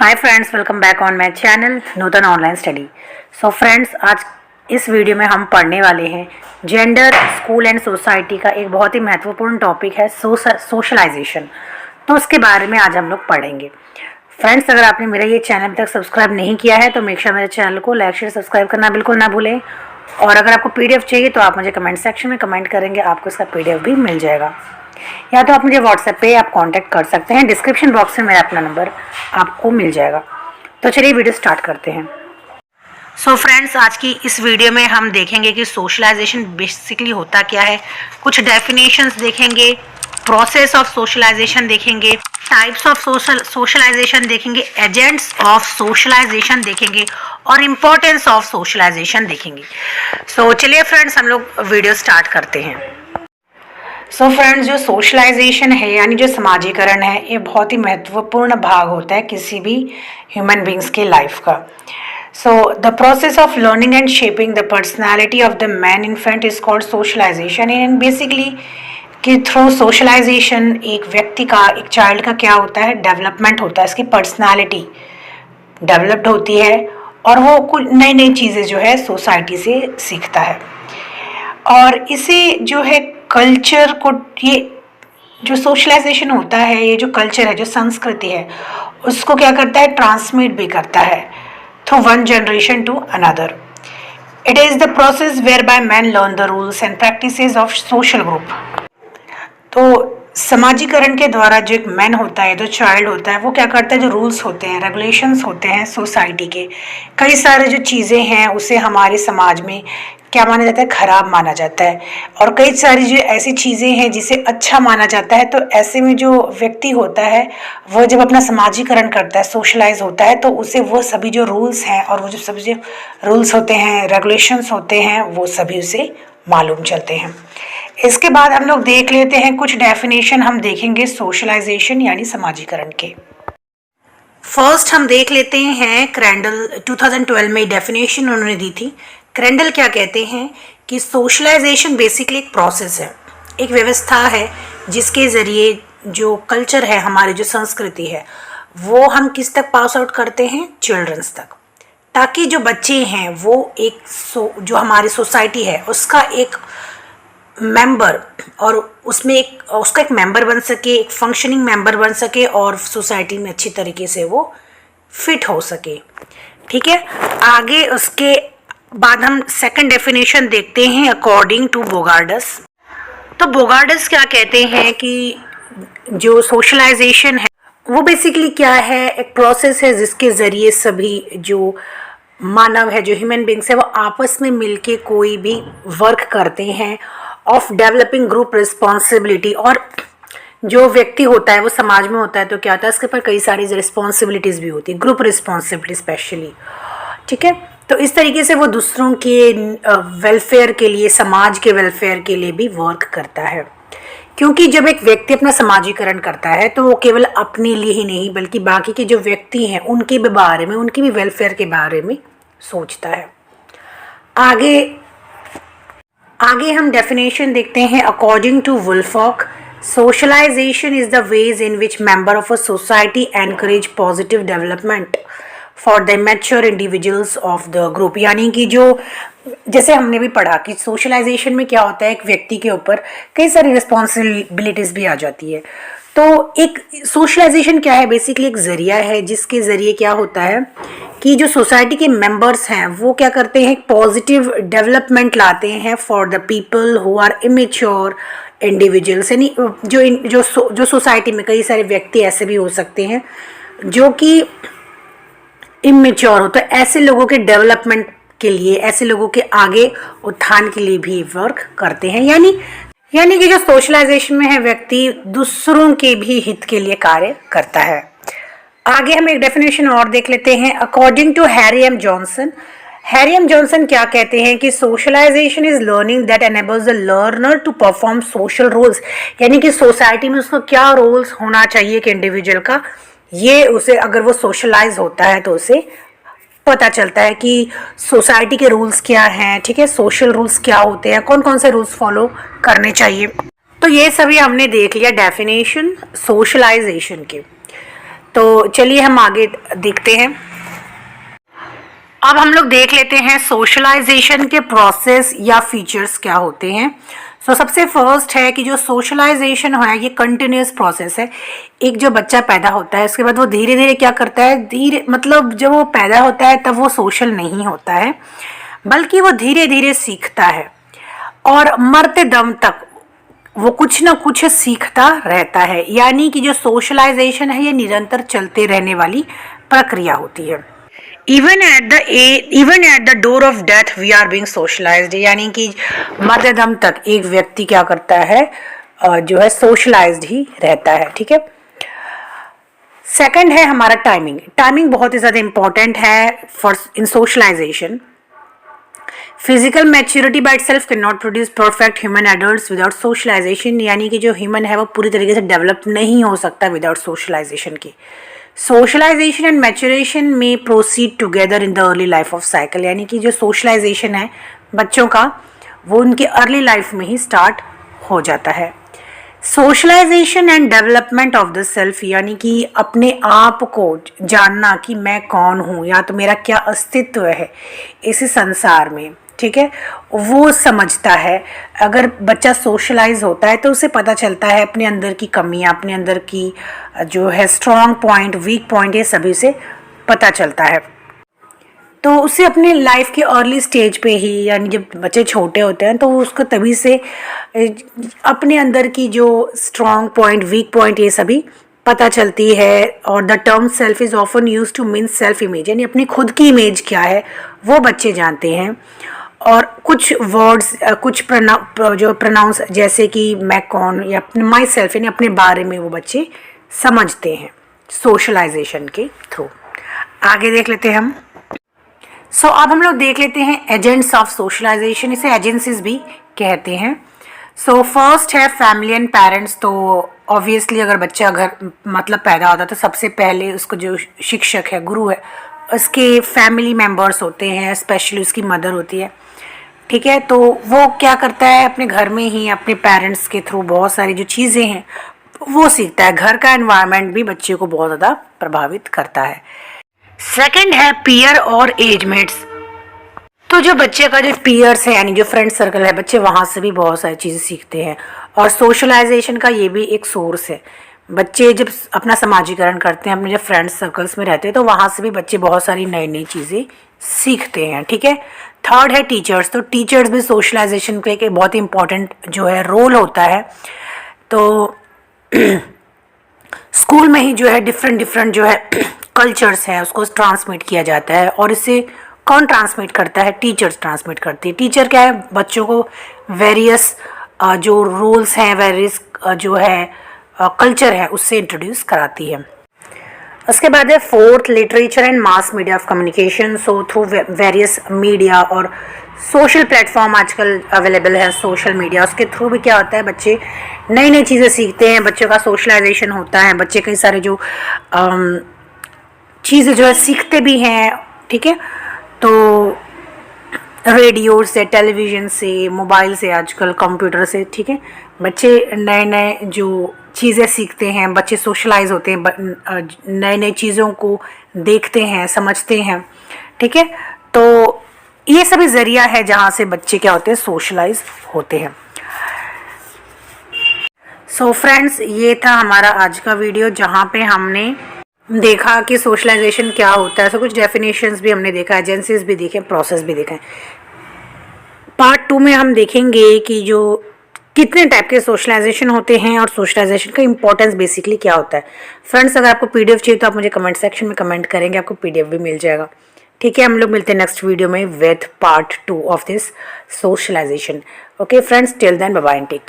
Hi friends, welcome back on my channel Nutan online study. So friends, आज इस video में हम पढ़ने वाले हैं जेंडर, स्कूल एंड सोसाइटी का एक बहुत ही महत्वपूर्ण टॉपिक है सोशलाइजेशन। तो उसके बारे में आज हम लोग पढ़ेंगे। फ्रेंड्स, अगर आपने मेरा ये चैनल अभी तक सब्सक्राइब नहीं किया है तो मेक श्योर मेरे चैनल को लाइक शेयर सब्सक्राइब करना बिल्कुल ना भूलें। और अगर आपको पीडीएफ चाहिए तो आप मुझे कमेंट सेक्शन में कमेंट करेंगे, आपको इसका पीडीएफ भी मिल जाएगा, या तो आप मुझे व्हाट्सएप पे आप कांटेक्ट कर सकते हैं। डिस्क्रिप्शन बॉक्स में मेरा अपना नंबर आपको मिल जाएगा। तो चलिए वीडियो स्टार्ट करते हैं। सो फ्रेंड्स, आज की इस वीडियो में हम देखेंगे कि सोशलाइजेशन बेसिकली होता क्या है, कुछ डेफिनेशंस देखेंगे, प्रोसेस ऑफ सोशलाइजेशन देखेंगे, टाइप्स ऑफ सोशलाइजेशन देखेंगे, एजेंट्स ऑफ सोशलाइजेशन देखेंगे और इम्पोर्टेंस ऑफ सोशलाइजेशन देखेंगे। सो चलिए फ्रेंड्स, हम लोग वीडियो स्टार्ट करते हैं। सो फ्रेंड्स, जो सोशलाइजेशन है यानी जो समाजीकरण है, ये बहुत ही महत्वपूर्ण भाग होता है किसी भी ह्यूमन बींग्स के लाइफ का। So the process of learning and shaping the personality of the man infant is called socialization. And basically कि थ्रू सोशलाइजेशन एक व्यक्ति का, एक चाइल्ड का क्या होता है, डेवलपमेंट होता है, इसकी पर्सनैलिटी डेवलप्ड होती है और वो कुछ नई नई चीज़ें जो है सोसाइटी से सीखता है। और इसे जो है कल्चर को, ये जो सोशलाइजेशन होता है, ये जो कल्चर है, जो संस्कृति है, उसको क्या करता है, ट्रांसमिट भी करता है through one generation to another. It is the process whereby man learn the rules and practices of social group. तो समाजीकरण के द्वारा जो एक मैन होता है, जो चाइल्ड होता है, वो क्या करता है, जो रूल्स होते हैं, रेगुलेशंस होते हैं सोसाइटी के, कई सारे जो चीज़ें हैं उसे हमारे समाज में क्या माना जाता है, खराब माना जाता है, और कई सारी जो ऐसी चीज़ें हैं जिसे अच्छा माना जाता है। तो ऐसे में जो व्यक्ति होता है वो जब अपना समाजीकरण करता है, सोशलाइज होता है, तो उसे वो सभी जो रूल्स हैं और वो जो सभी जो रूल्स होते हैं, रेगुलेशंस होते हैं, वो सभी उसे मालूम चलते हैं। इसके बाद हम लोग देख लेते हैं कुछ डेफिनेशन हम देखेंगे सोशलाइजेशन यानी समाजीकरण के। फर्स्ट हम देख लेते हैं क्रेंडल 2012 में डेफिनेशन उन्होंने दी थी। क्रेंडल क्या कहते हैं कि सोशलाइजेशन बेसिकली एक प्रोसेस है, एक व्यवस्था है जिसके ज़रिए जो कल्चर है, हमारी जो संस्कृति है, वो हम किस तक पास आउट करते हैं, चिल्ड्रंस तक, ताकि जो बच्चे हैं वो एक जो हमारी सोसाइटी है उसका एक मेंबर, और उसमें उसका एक मेंबर बन सके, एक फंक्शनिंग मेंबर बन सके और सोसाइटी में अच्छी तरीके से वो फिट हो सके। ठीक है, आगे उसके बाद हम सेकंड डेफिनेशन देखते हैं अकॉर्डिंग टू बोगार्डस। तो बोगार्डस क्या कहते हैं कि जो सोशलाइजेशन है वो बेसिकली क्या है, एक प्रोसेस है जिसके ज़रिए सभी जो मानव है, जो ह्यूमन बींग्स है, वो आपस में मिलके कोई भी वर्क करते हैं ऑफ डेवलपिंग ग्रुप रिस्पॉन्सिबिलिटी। और जो व्यक्ति होता है वो समाज में होता है तो क्या होता है, उसके ऊपर कई सारी रिस्पॉन्सिबिलिटीज़ भी होती है, ग्रुप रिस्पॉन्सिबिलिटी स्पेशली। ठीक है, तो इस तरीके से वो दूसरों के वेलफेयर के लिए, समाज के वेलफेयर के लिए भी वर्क करता है। क्योंकि जब एक व्यक्ति अपना समाजीकरण करता है तो वो केवल अपने लिए ही नहीं बल्कि बाकी के जो व्यक्ति हैं उनके भी बारे में, उनके भी वेलफेयर के बारे में सोचता है। आगे हम डेफिनेशन देखते हैं according to Woolfolk. Socialisation is the ways in which member of a society encourage positive development for the mature individuals of the group. यानी कि जो, जैसे हमने भी पढ़ा कि सोशलाइजेशन में क्या होता है, एक व्यक्ति के ऊपर कई सारी रिस्पॉन्सिबिलिटीज़ भी आ जाती है। तो एक सोशलाइजेशन क्या है, बेसिकली एक ज़रिया है जिसके ज़रिए क्या होता है कि जो सोसाइटी के मेंबर्स हैं वो क्या करते हैं, पॉजिटिव डेवलपमेंट लाते हैं for the people who are immature individuals. यानी जो सोसाइटी में कई सारे व्यक्ति ऐसे भी हो सकते हैं जो कि इमेच्योर हो, तो ऐसे लोगों के डेवलपमेंट के लिए, ऐसे लोगों के आगे उत्थान के लिए भी वर्क करते हैं। यानी कि जो सोशलाइजेशन में है व्यक्ति दूसरों के भी हित के लिए कार्य करता है। आगे हम एक डेफिनेशन और देख लेते हैं according to Harry M Johnson. Harry M Johnson क्या कहते हैं कि socialization is learning that enables the learner to perform social roles. यानी कि सोसाइटी में उसको क्या रोल्स होना चाहिए कि इंडिविजुअल का, ये उसे, अगर वो सोशलाइज होता है तो उसे पता चलता है कि सोसाइटी के रूल्स क्या हैं। ठीक है, सोशल रूल्स क्या होते हैं, कौन कौन से रूल्स फॉलो करने चाहिए। तो ये सभी हमने देख लिया डेफिनेशन सोशलाइजेशन के। तो चलिए हम आगे देखते हैं। अब हम लोग देख लेते हैं सोशलाइजेशन के प्रोसेस या फीचर्स क्या होते हैं। सबसे फर्स्ट है कि जो सोशलाइजेशन है ये कंटिन्यूस प्रोसेस है। एक जो बच्चा पैदा होता है उसके बाद वो धीरे धीरे क्या करता है, धीरे मतलब जब वो पैदा होता है तब वो सोशल नहीं होता है, बल्कि वो धीरे धीरे सीखता है और मरते दम तक वो कुछ ना कुछ सीखता रहता है। यानी कि जो सोशलाइजेशन है ये निरंतर चलते रहने वाली प्रक्रिया होती है। Even at the door of death we are being socialized, यानी कि मरते दम तक एक व्यक्ति क्या करता है, जो है सोशलाइज्ड ही रहता है। ठीक है। सेकंड है हमारा टाइमिंग। टाइमिंग बहुत ही ज़्यादा इंपॉर्टेंट है for in socialization. Physical maturity by itself can not produce perfect human adults without socialization, यानी कि जो ह्यूमन है वो पूरी तरीके से डेवलप नहीं हो सकता विदाउट सोशलाइजेशन की। सोशलाइजेशन एंड मैच्योरेशन में proceed together in the early life of cycle, यानी कि जो सोशलाइजेशन है बच्चों का वो उनके अर्ली लाइफ में ही स्टार्ट हो जाता है। Socialization and development of the self, यानी कि अपने आप को जानना कि मैं कौन हूँ या तो मेरा क्या अस्तित्व है इस संसार में। ठीक है, वो समझता है। अगर बच्चा सोशलाइज होता है तो उसे पता चलता है अपने अंदर की कमियां, अपने अंदर की जो है स्ट्रॉन्ग पॉइंट, वीक पॉइंट, ये सभी से पता चलता है। तो उसे अपने लाइफ के अर्ली स्टेज पे ही, यानी जब बच्चे छोटे होते हैं तो उसको तभी से अपने अंदर की जो स्ट्रॉन्ग पॉइंट, वीक पॉइंट, ये सभी पता चलती है। और the term self is often use to mean self image, यानी अपनी खुद की इमेज क्या है वो बच्चे जानते हैं। और कुछ वर्ड्स, कुछ जो प्रोनाउंस जैसे कि मैं कौन या माई सेल्फ, यानी अपने बारे में वो बच्चे समझते हैं सोशलाइजेशन के थ्रू। आगे देख लेते हैं हम। अब हम लोग देख लेते हैं एजेंट्स ऑफ सोशलाइजेशन, इसे एजेंसीज भी कहते हैं। फर्स्ट है फैमिली एंड पेरेंट्स। तो ऑब्वियसली अगर बच्चा घर मतलब पैदा होता है तो सबसे पहले उसको जो शिक्षक है, गुरु है, उसके फैमिली मेम्बर्स होते हैं, स्पेशली उसकी मदर होती है। ठीक है, तो वो क्या करता है अपने घर में ही अपने पेरेंट्स के थ्रू बहुत सारी जो चीज़ें हैं वो सीखता है। घर का एनवायरनमेंट भी बच्चे को बहुत ज़्यादा प्रभावित करता है। सेकंड है पीयर और एजमेट्स। तो जो बच्चे का जो पीयर्स है यानी जो फ्रेंड सर्कल है, बच्चे वहाँ से भी बहुत सारी चीज़ें सीखते हैं। और सोशलाइजेशन का ये भी एक सोर्स है। बच्चे जब अपना समाजीकरण करते हैं, अपने जब फ्रेंड सर्कल्स में रहते हैं, तो वहाँ से भी बच्चे बहुत सारी नई नई चीज़ें सीखते हैं। ठीक है। थर्ड है टीचर्स। तो टीचर्स भी सोशलाइजेशन का एक बहुत ही इम्पॉर्टेंट जो है रोल होता है। तो स्कूल में ही जो है डिफरेंट जो है कल्चर्स हैं उसको ट्रांसमिट किया जाता है। और इसे कौन ट्रांसमिट करता है? टीचर्स ट्रांसमिट करती है। टीचर क्या है, बच्चों को वेरियस जो रूल्स हैं, वेरियस जो है कल्चर है उससे इंट्रोड्यूस कराती है। उसके बाद है fourth literature and mass media of communication. Through various media और सोशल प्लेटफॉर्म आजकल अवेलेबल है, सोशल मीडिया, उसके थ्रू भी क्या होता है बच्चे नई नई चीज़ें सीखते हैं, बच्चों का सोशलाइजेशन होता है, बच्चे कई सारे जो चीज़ें जो है सीखते भी हैं। ठीक है, तो रेडियो से, टेलीविज़न से, मोबाइल से, आजकल कंप्यूटर से, ठीक है, बच्चे नए नए जो चीज़ें सीखते हैं, बच्चे सोशलाइज होते हैं, नए नए चीज़ों को देखते हैं, समझते हैं। ठीक है, तो ये सभी ज़रिया है जहाँ से बच्चे क्या होते हैं, सोशलाइज होते हैं। फ्रेंड्स, ये था हमारा आज का वीडियो जहाँ पे हमने देखा कि सोशलाइजेशन क्या होता है। कुछ डेफिनेशंस भी हमने देखा, एजेंसीज भी देखे, प्रोसेस भी देखे। पार्ट 2 में हम देखेंगे कि जो कितने टाइप के सोशलाइजेशन होते हैं और सोशलाइजेशन का इंपॉर्टेंस बेसिकली क्या होता है। फ्रेंड्स, अगर आपको पीडीएफ चाहिए तो आप मुझे कमेंट सेक्शन में कमेंट करेंगे, आपको पीडीएफ भी मिल जाएगा। ठीक है, हम लोग मिलते हैं नेक्स्ट वीडियो में with part 2 of this socialization. Okay friends, till then bye bye and take care.